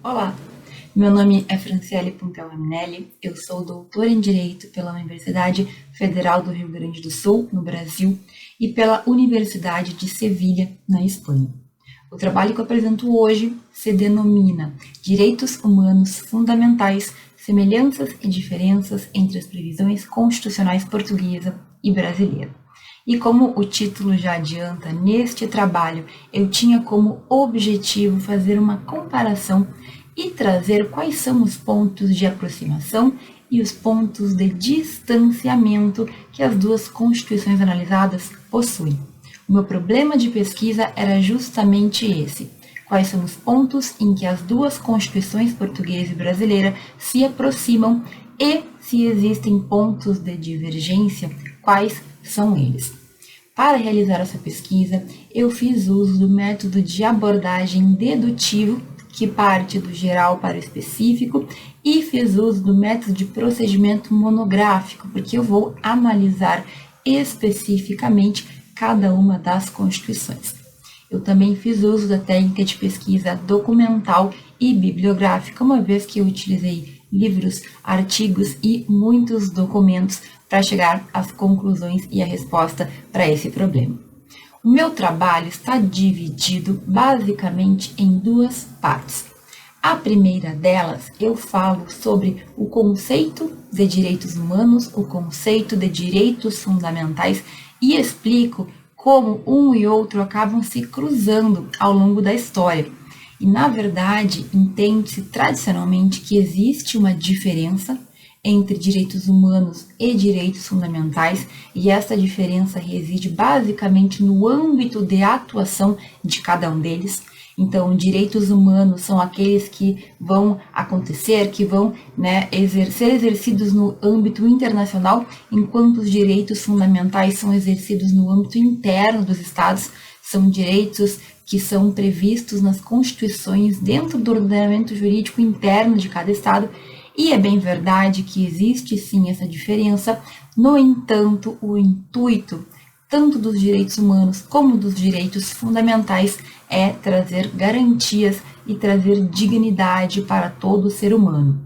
Olá, meu nome é Franciele Puntel Raminelli, eu sou doutora em Direito pela Universidade Federal do Rio Grande do Sul, no Brasil, e pela Universidade de Sevilha, na Espanha. O trabalho que eu apresento hoje se denomina Direitos Humanos Fundamentais, Semelhanças e Diferenças entre as Previsões Constitucionais Portuguesa e Brasileira. E como o título já adianta, neste trabalho eu tinha como objetivo fazer uma comparação e trazer quais são os pontos de aproximação e os pontos de distanciamento que as duas constituições analisadas possuem. O meu problema de pesquisa era justamente esse: quais são os pontos em que as duas constituições, portuguesa e brasileira, se aproximam e, se existem pontos de divergência, quais são eles. Para realizar essa pesquisa, eu fiz uso do método de abordagem dedutivo, que parte do geral para o específico, e fiz uso do método de procedimento monográfico, porque eu vou analisar especificamente cada uma das constituições. Eu também fiz uso da técnica de pesquisa documental e bibliográfica, uma vez que eu utilizei livros, artigos e muitos documentos para chegar às conclusões e à resposta para esse problema. O meu trabalho está dividido basicamente em duas partes. A primeira delas, eu falo sobre o conceito de direitos humanos, o conceito de direitos fundamentais e explico como um e outro acabam se cruzando ao longo da história. E, na verdade, entende-se tradicionalmente que existe uma diferença entre direitos humanos e direitos fundamentais, e essa diferença reside basicamente no âmbito de atuação de cada um deles. Então, direitos humanos são aqueles que vão acontecer, que vão ser exercidos no âmbito internacional, enquanto os direitos fundamentais são exercidos no âmbito interno dos Estados, são direitos que são previstos nas constituições dentro do ordenamento jurídico interno de cada Estado. E é bem verdade que existe sim essa diferença. No entanto, o intuito tanto dos direitos humanos como dos direitos fundamentais é trazer garantias e trazer dignidade para todo ser humano.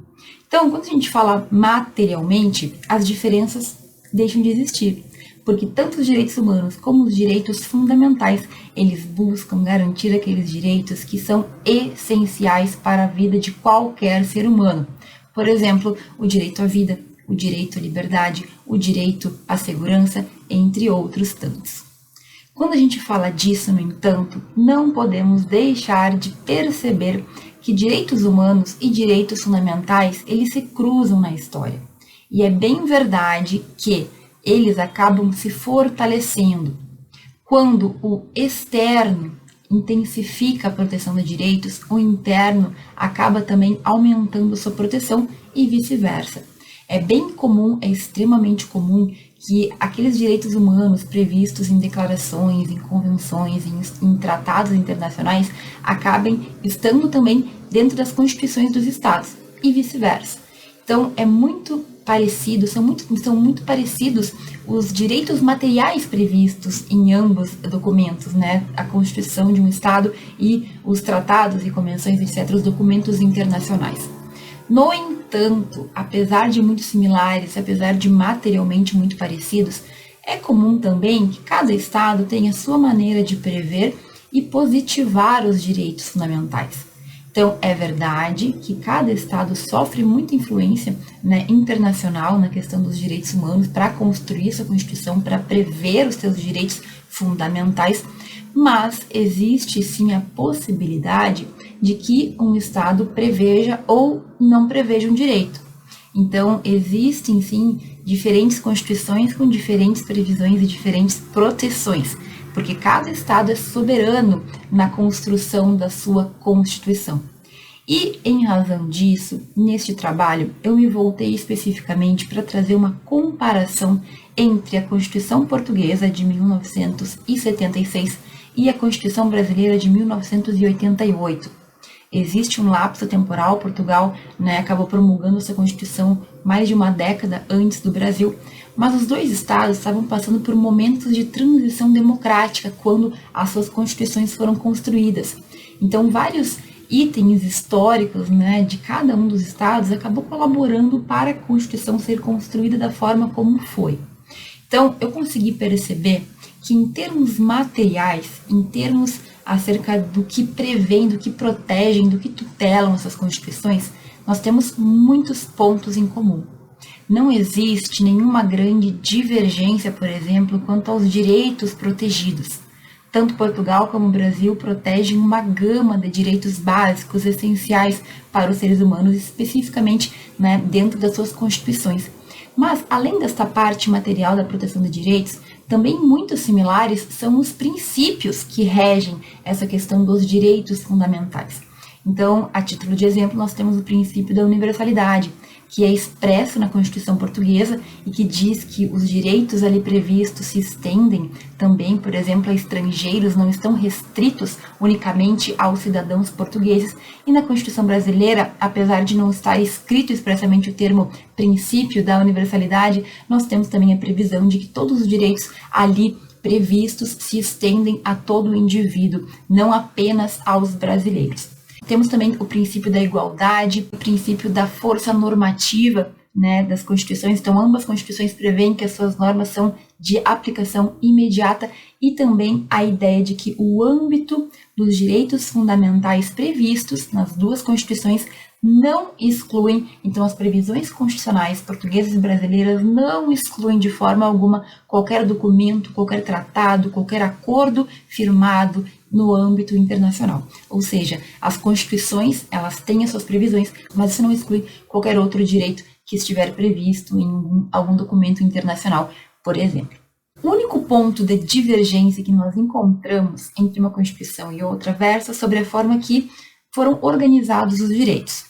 Então, quando a gente fala materialmente, as diferenças deixam de existir, porque tanto os direitos humanos como os direitos fundamentais, eles buscam garantir aqueles direitos que são essenciais para a vida de qualquer ser humano. Por exemplo, o direito à vida, o direito à liberdade, o direito à segurança, entre outros tantos. Quando a gente fala disso, no entanto, não podemos deixar de perceber que direitos humanos e direitos fundamentais, eles se cruzam na história. E é bem verdade que eles acabam se fortalecendo quando o externo intensifica a proteção de direitos, o interno acaba também aumentando sua proteção e vice-versa. É bem comum, é extremamente comum que aqueles direitos humanos previstos em declarações, em convenções, em tratados internacionais acabem estando também dentro das constituições dos estados e vice-versa. Então, é muito parecido, são muito parecidos os direitos materiais previstos em ambos documentos, a Constituição de um Estado e os tratados e convenções, etc., os documentos internacionais. No entanto, apesar de muito similares, apesar de materialmente muito parecidos, é comum também que cada Estado tenha sua maneira de prever e positivar os direitos fundamentais. Então, é verdade que cada Estado sofre muita influência internacional na questão dos direitos humanos para construir sua Constituição, para prever os seus direitos fundamentais, mas existe sim a possibilidade de que um Estado preveja ou não preveja um direito. Então, existem sim diferentes constituições com diferentes previsões e diferentes proteções, porque cada Estado é soberano na construção da sua Constituição. E, em razão disso, neste trabalho, eu me voltei especificamente para trazer uma comparação entre a Constituição Portuguesa de 1976 e a Constituição Brasileira de 1988. Existe um lapso temporal, Portugal acabou promulgando sua Constituição mais de uma década antes do Brasil, mas os dois estados estavam passando por momentos de transição democrática quando as suas constituições foram construídas. Então, vários itens históricos, né, de cada um dos estados acabou colaborando para a Constituição ser construída da forma como foi. Então, eu consegui perceber que em termos materiais, em termos acerca do que prevêem, do que protegem, do que tutelam essas constituições, nós temos muitos pontos em comum. Não existe nenhuma grande divergência, por exemplo, quanto aos direitos protegidos. Tanto Portugal como o Brasil protegem uma gama de direitos básicos, essenciais para os seres humanos, especificamente, né, dentro das suas constituições. Mas, além desta parte material da proteção de direitos, também muito similares são os princípios que regem essa questão dos direitos fundamentais. Então, a título de exemplo, nós temos o princípio da universalidade, que é expresso na Constituição Portuguesa e que diz que os direitos ali previstos se estendem também, por exemplo, a estrangeiros, não estão restritos unicamente aos cidadãos portugueses. E na Constituição Brasileira, apesar de não estar escrito expressamente o termo princípio da universalidade, nós temos também a previsão de que todos os direitos ali previstos se estendem a todo o indivíduo, não apenas aos brasileiros. Temos também o princípio da igualdade, o princípio da força normativa, né, das constituições. Então, ambas as constituições prevêem que as suas normas são de aplicação imediata e também a ideia de que o âmbito dos direitos fundamentais previstos nas duas constituições não excluem, então as previsões constitucionais portuguesas e brasileiras não excluem de forma alguma qualquer documento, qualquer tratado, qualquer acordo firmado no âmbito internacional. Ou seja, as constituições, elas têm as suas previsões, mas isso não exclui qualquer outro direito que estiver previsto em algum documento internacional, por exemplo. O único ponto de divergência que nós encontramos entre uma Constituição e outra versa sobre a forma que foram organizados os direitos.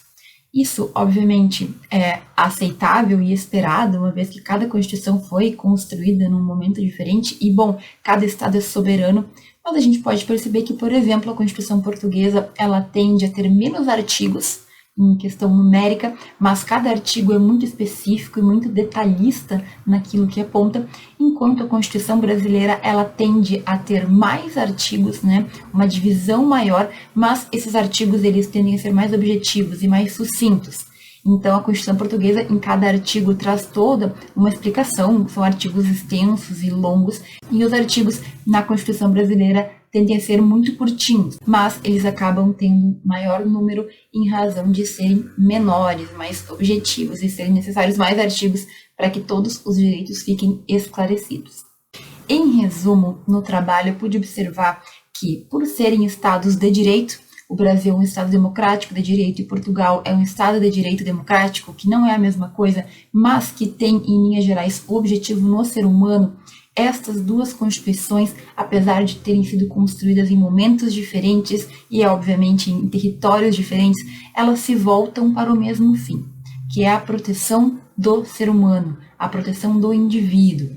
Isso, obviamente, é aceitável e esperado, uma vez que cada Constituição foi construída num momento diferente e, bom, cada Estado é soberano, mas a gente pode perceber que, por exemplo, a Constituição Portuguesa, ela tende a ter menos artigos em questão numérica, mas cada artigo é muito específico e muito detalhista naquilo que aponta, enquanto a Constituição brasileira, ela tende a ter mais artigos, né, uma divisão maior, mas esses artigos, eles tendem a ser mais objetivos e mais sucintos. Então, a Constituição Portuguesa, em cada artigo, traz toda uma explicação, são artigos extensos e longos, e os artigos na Constituição Brasileira tendem a ser muito curtinhos, mas eles acabam tendo maior número em razão de serem menores, mais objetivos, e serem necessários mais artigos para que todos os direitos fiquem esclarecidos. Em resumo, no trabalho eu pude observar que, por serem estados de direito, o Brasil é um Estado democrático de direito e Portugal é um Estado de direito democrático, que não é a mesma coisa, mas que tem, em linhas gerais, o objetivo no ser humano. Estas duas constituições, apesar de terem sido construídas em momentos diferentes e, obviamente, em territórios diferentes, elas se voltam para o mesmo fim, que é a proteção do ser humano, a proteção do indivíduo.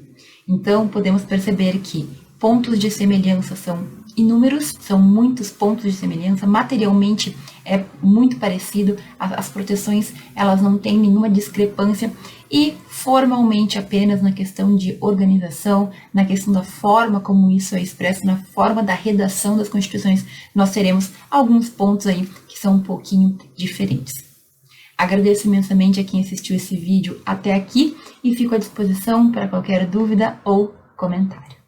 Então, podemos perceber que pontos de semelhança são inúmeros, são muitos pontos de semelhança, materialmente é muito parecido, as proteções, elas não têm nenhuma discrepância, e formalmente apenas na questão de organização, na questão da forma como isso é expresso, na forma da redação das constituições, nós teremos alguns pontos aí que são um pouquinho diferentes. Agradeço imensamente a quem assistiu esse vídeo até aqui e fico à disposição para qualquer dúvida ou comentário.